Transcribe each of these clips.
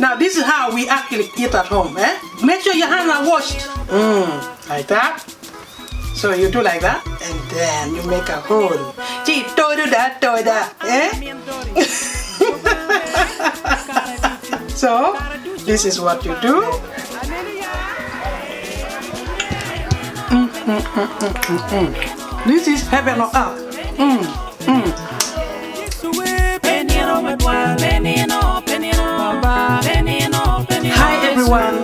Now this is how we actually eat at home. Make sure your hands are washed. Like that. So you do like that, and then you make a hole. So this is what you do. This is heaven on earth. Hi everyone,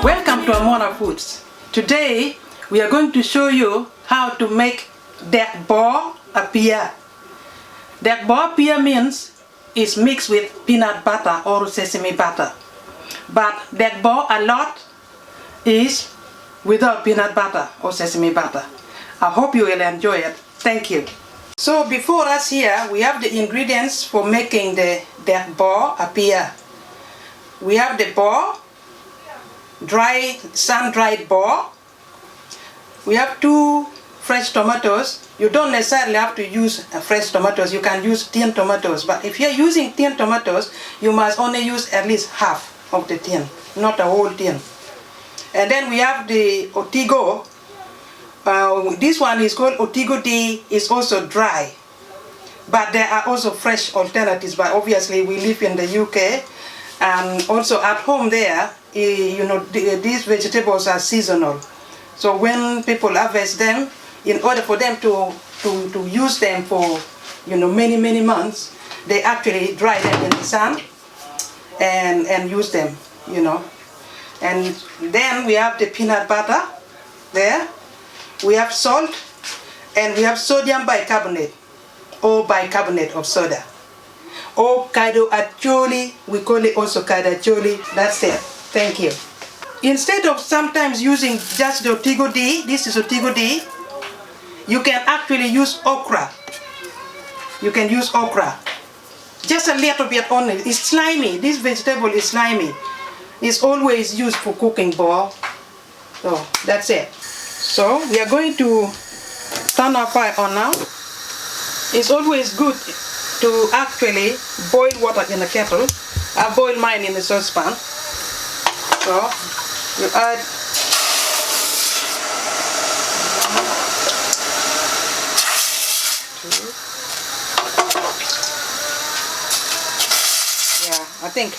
welcome to Amuna Foods. Today we are going to show you how to make Dek Boo Apia. Dek Boo Apia means is mixed with peanut butter or sesame butter. But Dek Boo a lot is without peanut butter or sesame butter. I hope you will enjoy it. Thank you. So before us here, we have the ingredients for making the Dek Boo Apia. We have the boo, sun-dried boo. We have 2 fresh tomatoes. You don't necessarily have to use fresh tomatoes. You can use tin tomatoes. But if you're using tin tomatoes, you must only use at least half of the tin, not a whole tin. And then we have the otigo. This one is called otigo D. It's also dry. But there are also fresh alternatives. But obviously we live in the UK. And also at home there, you know, these vegetables are seasonal. So when people harvest them, in order for them to use them for, you know, many months, they actually dry them in the sun and use them, you know. And then we have the peanut butter there. We have salt, and we have sodium bicarbonate or bicarbonate of soda. Or Acholi, we call it also Acholi. That's it. Thank you. Instead of sometimes using just the otigo D, this is otigo D, you can actually use okra. You can use okra. Just a little bit only. It's slimy. This vegetable is slimy. It's always used for cooking bowl. So that's it. So we are going to turn our fire on now. It's always good to actually boil water in a kettle. I boil mine in the saucepan. So you add I think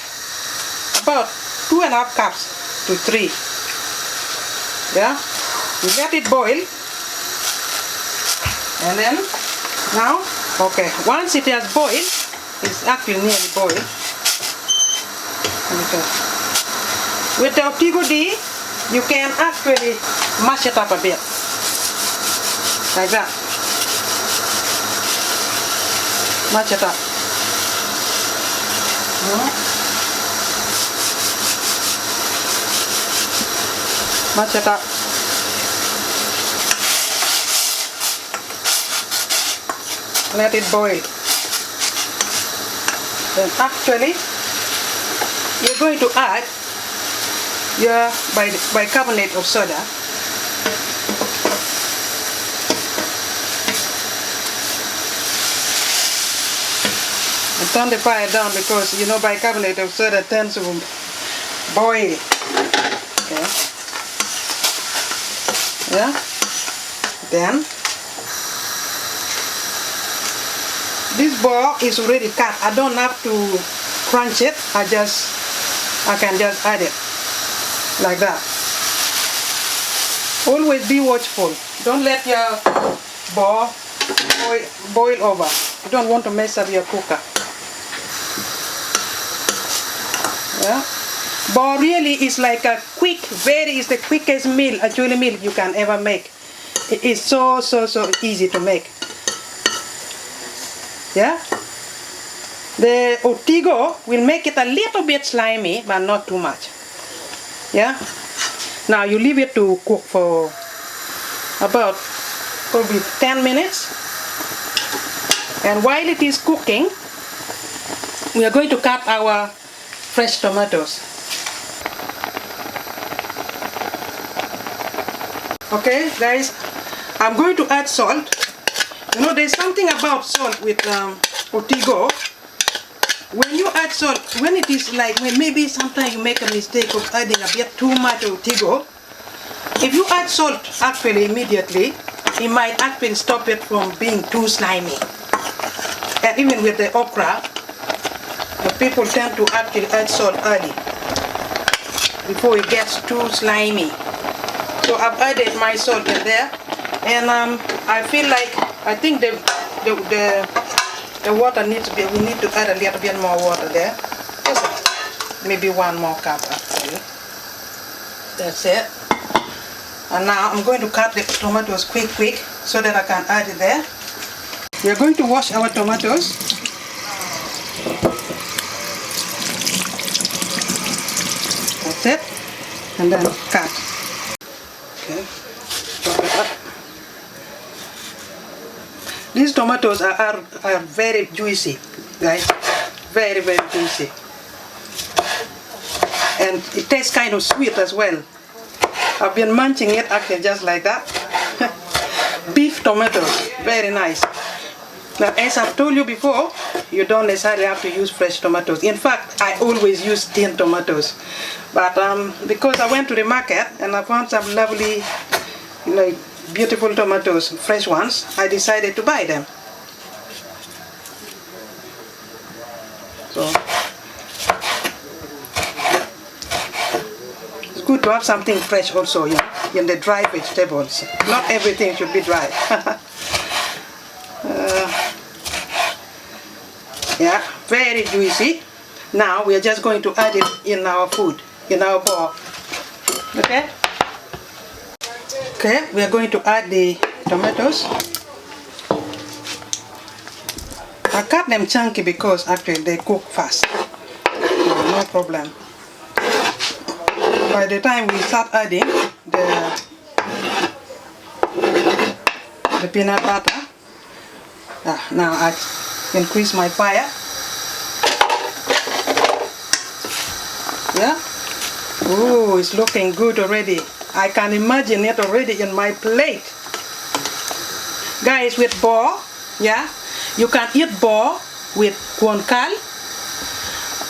about 2.5 cups to 3. Yeah, you let it boil, and then now, okay, once it has boiled, it's actually nearly boiled. Okay. With the otigo D, you can actually mash it up a bit, like that. Mash it up. Mash it up. Let it boil. Then actually, you're going to add your bicarbonate of soda. And turn the fire down because you know bicarbonate of soda tends to boil. Okay. Yeah. Then this ball is already cut. I don't have to crunch it. I can just add it like that. Always be watchful. Don't let your ball boil over. You don't want to mess up your cooker. Yeah. Ball really is like a is the quickest meal, Acholi meal you can ever make. It is so easy to make. Yeah. The otigo will make it a little bit slimy, but not too much. Yeah. Now you leave it to cook for about probably 10 minutes. And while it is cooking, we are going to cut our fresh tomatoes. Okay, guys, I'm going to add salt. You know, there's something about salt with otigo. when you add salt, when it is like, maybe sometimes you make a mistake of adding a bit too much of tigo, if you add salt actually immediately, it might actually stop it from being too slimy. And even with the okra, the people tend to actually add salt early before it gets too slimy. So I've added my salt in there, and I feel like, I think the water needs to be, we need to add a little bit more water there. Just maybe 1 more cup actually. That's it. And now I'm going to cut the tomatoes quick so that I can add it there. We are going to wash our tomatoes. That's it. And then cut. Okay. Chop it up. These tomatoes are very juicy, guys. Very, very juicy. And it tastes kind of sweet as well. I've been munching it actually just like that. Beef tomatoes, very nice. Now, as I've told you before, you don't necessarily have to use fresh tomatoes. In fact, I always use tinned tomatoes. But because I went to the market and I found some lovely, beautiful tomatoes, fresh ones, I decided to buy them. So it's good to have something fresh also, in the dry vegetables. Not everything should be dry. Yeah, very juicy. Now we are just going to add it in our food, in our bowl. Okay? Okay, we are going to add the tomatoes. I cut them chunky because actually they cook fast. No problem. By the time we start adding the peanut butter, now I increase my fire. Yeah. Oh, it's looking good already. I can imagine it already in my plate. Guys, with bo, yeah, you can eat bo with corn kal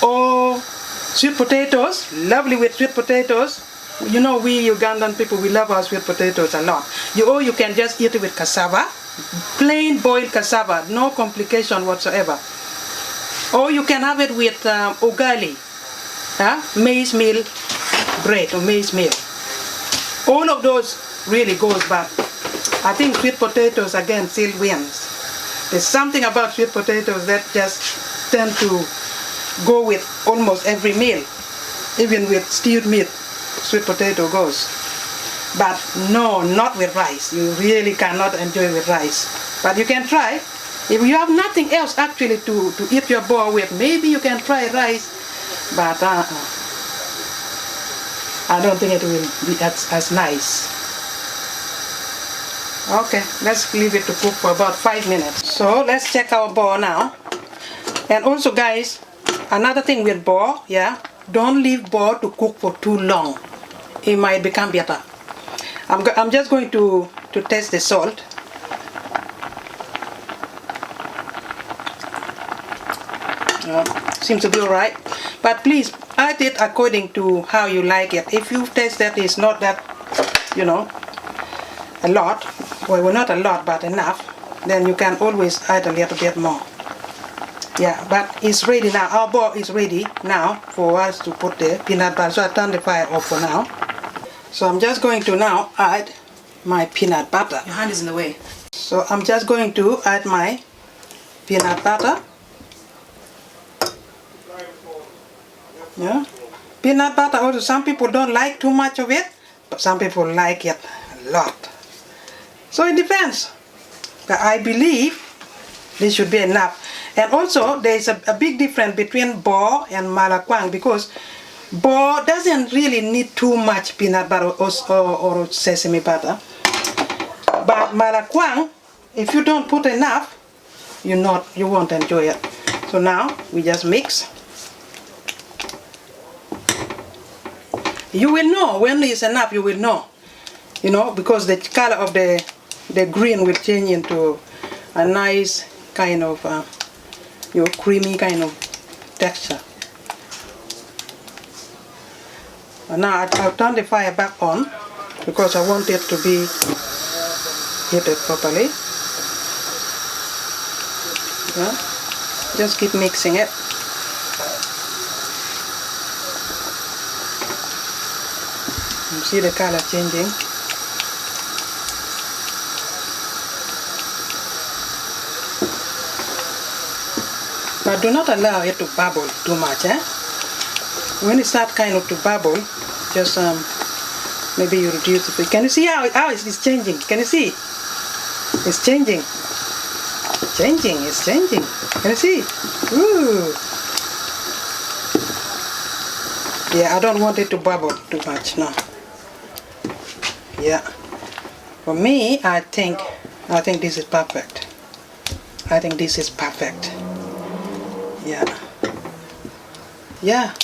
or sweet potatoes. Lovely with sweet potatoes. You know, we Ugandan people, we love our sweet potatoes a lot. Or you can just eat it with cassava. Plain boiled cassava, no complication whatsoever. Or you can have it with ugali, maize meal bread or maize meal. All of those really goes, but I think sweet potatoes again still wins. There's something about sweet potatoes that just tend to go with almost every meal. Even with stewed meat, sweet potato goes. But no, not with rice. You really cannot enjoy with rice. But you can try. If you have nothing else actually to eat your bowl with, maybe you can try rice. But I don't think it will be as nice. Okay, let's leave it to cook for about 5 minutes. So let's check our bowl now. And also guys, another thing with bowl, don't leave bowl to cook for too long. It might become bitter. I'm just going to test the salt. Seems to be alright. But please add it according to how you like it. If you taste that it's not that, a lot, well not a lot but enough, then you can always add a little bit more. Yeah, but it's ready now. Our bowl is ready now for us to put the peanut butter. So I turn the fire off for now. So I'm just going to now add my peanut butter. Your hand is in the way. So I'm just going to add my peanut butter. Yeah. Peanut butter also, some people don't like too much of it, but some people like it a lot. So it depends. But I believe this should be enough. And also there is a big difference between bo and malakwang, because bo doesn't really need too much peanut butter or sesame butter. But malakwang, if you don't put enough, you won't enjoy it. So now we just mix. You will know when it's enough. You will know, because the color of the green will change into a nice kind of creamy kind of texture. And now I'll turn the fire back on because I want it to be heated properly. Yeah. Just keep mixing it. You see the color changing. But do not allow it to bubble too much. When it starts kind of to bubble, just maybe you reduce the heat. Can you see how it's changing? Can you see? It's changing. It's changing. Can you see? Ooh. Yeah, I don't want it to bubble too much now. Yeah. For me, I think this is perfect. I think this is perfect. Yeah. Yeah.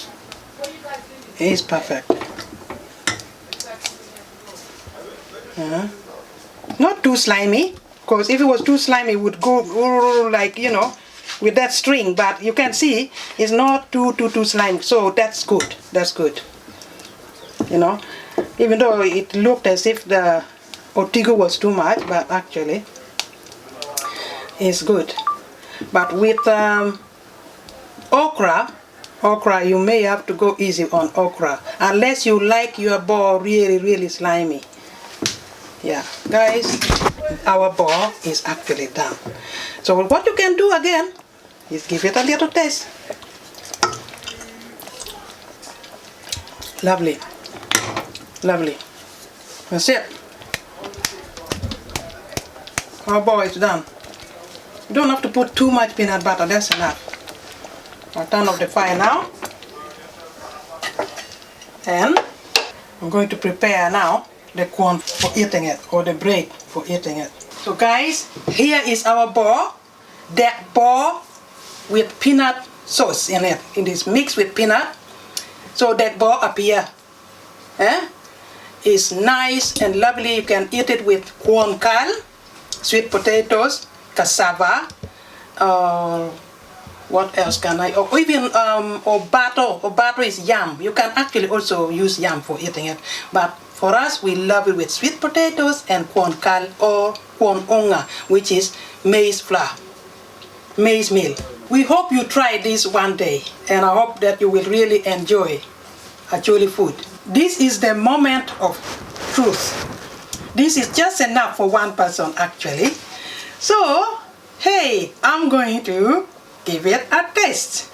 It is perfect. Not too slimy, because if it was too slimy, it would go like, you know, with that string. But you can see it's not too slimy, so that's good. That's good. You know, even though it looked as if the otigo was too much, but actually it's good. But with okra, you may have to go easy on okra unless you like your ball really slimy. Yeah, guys, our ball is actually done. So what you can do again is give it a little taste. Lovely. That's it. Our ball is done. You don't have to put too much peanut butter, that's enough. I'll turn off the fire now. And I'm going to prepare now the corn for eating it, or the bread for eating it. So guys, here is our ball. Dek ball with peanut sauce in it. It is mixed with peanut. So Dek boo Apia. It's nice and lovely. You can eat it with corn kal, sweet potatoes, cassava, what else can I, or even obato. Obato is yam. You can actually also use yam for eating it, but for us we love it with sweet potatoes and corn kal or corn onga, which is maize flour, maize meal. We hope you try this one day, and I hope that you will really enjoy Acholi food. This is the moment of truth. This is just enough for one person actually. So hey, I'm going to give it a taste.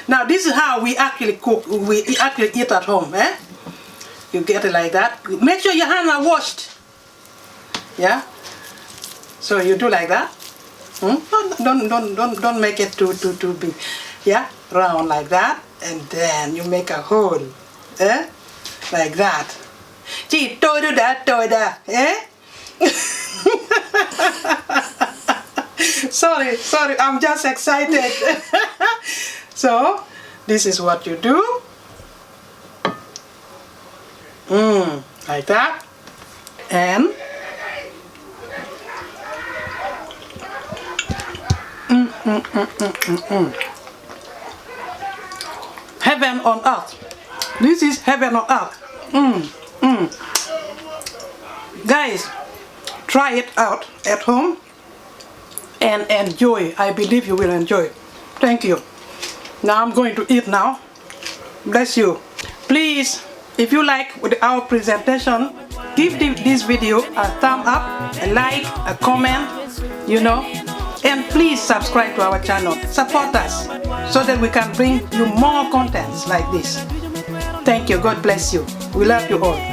Now this is how we actually cook, we actually eat at home. You get it like that. Make sure your hands are washed. Yeah. So you do like that. Don't make it too big. Yeah, round like that, and then you make a hole. Like that. Gee, Dodo da. Sorry, I'm just excited. So this is what you do. Like that. And heaven on earth. This is heaven on earth. Guys, try it out at home and enjoy. I believe you will enjoy. Thank you. Now I'm going to eat now. Bless you. Please, if you like our presentation, give this video a thumb up, a like, a comment, you know, and please subscribe to our channel. Support us so that we can bring you more contents like this. Thank you. God bless you. We love you all.